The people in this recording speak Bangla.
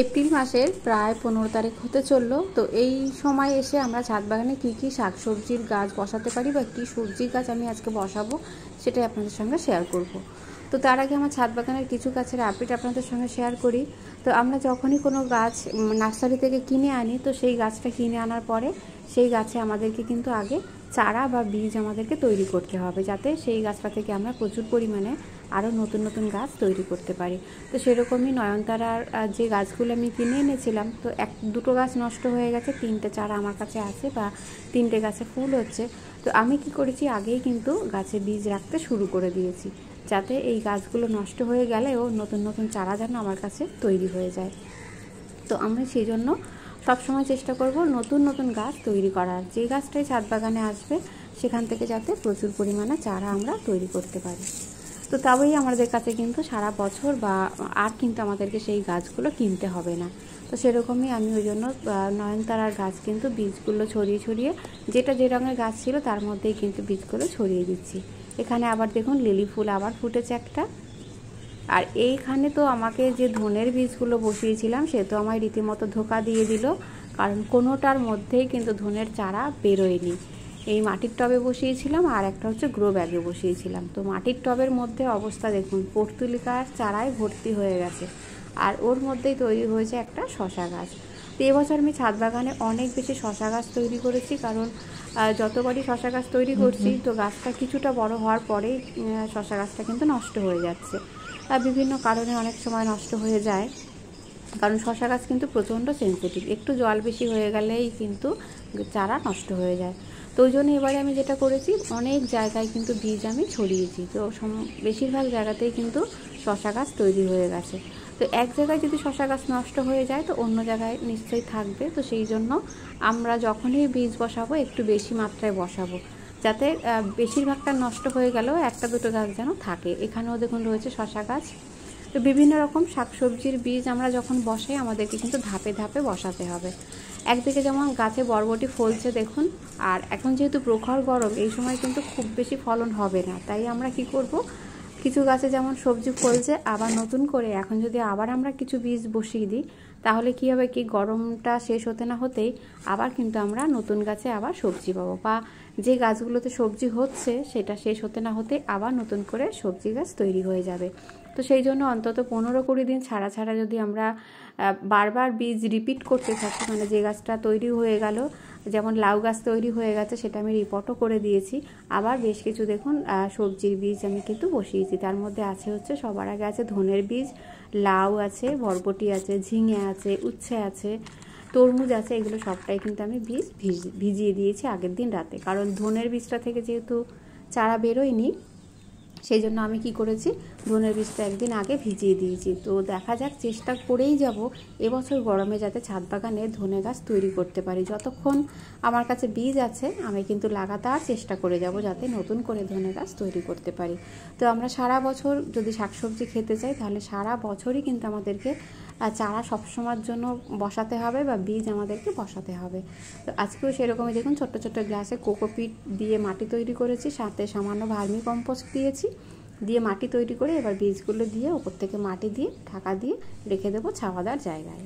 এপ্রিল মাসের প্রায় 15 তারিখ হতে চললো। তো এই সময় এসে আমরা ছাদ বাগানে কী কী শাকসবজির গাছ বসাতে পারি বা কী সবজির গাছ আমি আজকে বসাবো সেটাই আপনাদের সঙ্গে শেয়ার করব। তো তার আগে আমার ছাদ বাগানের কিছু গাছের আপডেট আপনাদের সঙ্গে শেয়ার করি। তো আমরা যখনই কোনো গাছ নার্সারি থেকে কিনে আনি, তো সেই গাছটা কিনে আনার পরে সেই গাছে আমাদেরকে কিন্তু আগে চারা বা বীজ আমাদেরকে তৈরি করতে হবে, যাতে সেই গাছটা থেকে আমরা প্রচুর পরিমাণে আরও নতুন নতুন গাছ তৈরি করতে পারি। তো সেরকমই নয়নতারার যে গাছগুলো আমি কিনে এনেছিলাম, তো দুটো গাছ নষ্ট হয়ে গেছে, 3টে চারা আমার কাছে আছে বা 3টে গাছে ফুল হচ্ছে। তো আমি কি করেছি, আগেই কিন্তু গাছে বীজ রাখতে শুরু করে দিয়েছি, যাতে এই গাছগুলো নষ্ট হয়ে গেলেও নতুন নতুন চারা যেন আমার কাছে তৈরি হয়ে যায়। তো আমি সেই জন্য সবসময় চেষ্টা করব নতুন নতুন গাছ তৈরি করার, যে গাছটাই ছাদ বাগানে আসবে সেখান থেকে যাতে প্রচুর পরিমাণে চারা আমরা তৈরি করতে পারি। তো তবেই আমাদের কাছে কিন্তু সারা বছর বা আর কিন্তু আমাদেরকে সেই গাছগুলো কিনতে হবে না। তো সেরকমই আমি ওই জন্য নয়নতারার গাছ কিন্তু বীজগুলো ছড়িয়ে ছড়িয়ে, যেটা যে রঙের গাছ ছিল তার মধ্যেই কিন্তু বীজগুলো ছড়িয়ে দিচ্ছি। এখানে আবার দেখুন লিলি ফুল আবার ফুটেছে একটা। আর এইখানে তো আমাকে যে ধনের বীজগুলো বসিয়েছিলাম সে তো আমায় রীতিমতো ধোকা দিয়ে দিল, কারণ কোনোটার মধ্যেই কিন্তু ধনের চারা বেরোয়নি। এই মাটির টবে বসিয়েছিলাম আর একটা হচ্ছে গ্রো ব্যাগে বসিয়েছিলাম। তো মাটির টবের মধ্যে অবস্থা দেখুন, পর্তুলিকার চারায় ভর্তি হয়ে গেছে, আর ওর মধ্যেই তৈরি হয়েছে একটা শশা গাছ। তো এবছর আমি ছাদ বাগানে অনেক বেশি শশা গাছ তৈরি করেছি, কারণ যতবারই শশা গাছ তৈরি করছি তো গাছটা কিছুটা বড় হওয়ার পরেই শশা গাছটা কিন্তু নষ্ট হয়ে যাচ্ছে। বিভিন্ন কারণে অনেক সময় নষ্ট হয়ে যায়, কারণ শশা গাছ কিন্তু প্রচণ্ড সেন্সিটিভ, একটু জল বেশি হয়ে গেলেই কিন্তু চারা নষ্ট হয়ে যায়। তো ওই জন্য এবারে আমি যেটা করেছি, অনেক জায়গায় কিন্তু বীজ আমি ছড়িয়েছি। তো বেশিরভাগ জায়গাতেই কিন্তু শশা গাছ তৈরি হয়ে গেছে। তো এক জায়গায় যদি শশা গাছ নষ্ট হয়ে যায় তো অন্য জায়গায় নিশ্চয়ই থাকবে। তো সেই জন্য আমরা যখনই বীজ বসাবো একটু বেশি মাত্রায় বসাবো, যাতে বেশিরভাগটা নষ্ট হয়ে গেলেও একটা দুটো গাছ যেন থাকে। এখানেও দেখুন রয়েছে শশা গাছ। তো বিভিন্ন রকম শাকসবজির বীজ আমরা যখন বসাই আমাদেরকে কিন্তু ধাপে ধাপে বসাতে হবে। একদিকে যেমন গাছে বরবটি ফলছে দেখুন, আর এখন যেহেতু প্রখর গরম, এই সময় কিন্তু খুব বেশি ফলন হবে না। তাই আমরা কি করব, কিছু গাছে যেমন সবজি ফলছে, আবার নতুন করে এখন যদি আবার আমরা কিছু বীজ বসিয়ে দিই, তাহলে কি হবে, কি গরমটা শেষ হতে না হতেই আবার কিন্তু আমরা নতুন গাছে আবার সবজি পাবো, বা যে গাছগুলোতে সবজি হচ্ছে সেটা শেষ হতে না হতে আবার নতুন করে সবজি গাছ তৈরি হয়ে যাবে। তো সেই জন্য অন্তত 15-20 দিন ছাড়া ছাড়া যদি আমরা বারবার বীজ রিপিট করতে থাকি, মানে যে গাছটা তৈরি হয়ে গেল, যেমন লাউ গাছ তৈরি হয়ে গেছে সেটা আমি রিপোর্টও করে দিয়েছি, আবার বেশ কিছু দেখুন সবজির বীজ আমি কিন্তু বসিয়েছি। তার মধ্যে আছে হচ্ছে সবার আগে আছে ধনের বীজ, লাউ আছে, বরবটি আছে, ঝিঙে আছে, উচ্ছে আছে, তরমুজ আছে। এগুলো সবটাই কিন্তু আমি বীজ ভিজিয়ে দিয়েছি আগের দিন রাতে, কারণ ধনের বীজটা থেকে যেহেতু চারা বেরোয়নি সেই জন্য আমি কি করেছি, ধনের বীজটা একদিন আগে ভিজিয়ে দিয়েছি। তো দেখা যাক, চেষ্টা করেই যাব এবছর গরমে যাতে ছাদ বাগানে ধনে গাছ তৈরি করতে পারি। যতক্ষণ আমার কাছে বীজ আছে আমি কিন্তু লাগাতার চেষ্টা করে যাব যাতে নতুন করে ধনে গাছ তৈরি করতে পারি। তো আমরা সারা বছর যদি শাকসবজি খেতে চাই তাহলে সারা বছরই কিন্তু আমাদেরকে চারা সবসময়ের জন্য বসাতে হবে বা বীজ আমাদেরকে বসাতে হবে। তো আজকেও সেরকমই দেখুন ছোট্ট ছোট্ট গ্লাসে কোকোপিট দিয়ে মাটি তৈরি করেছি, সাথে সামান্য ভার্মি কম্পোস্ট দিয়েছি, দিয়ে মাটি তৈরি করে এবার বীজগুলো দিয়ে ওপর থেকে মাটি দিয়ে ঢাকা দিয়ে রেখে দেবো ছাওয়াদার জায়গায়।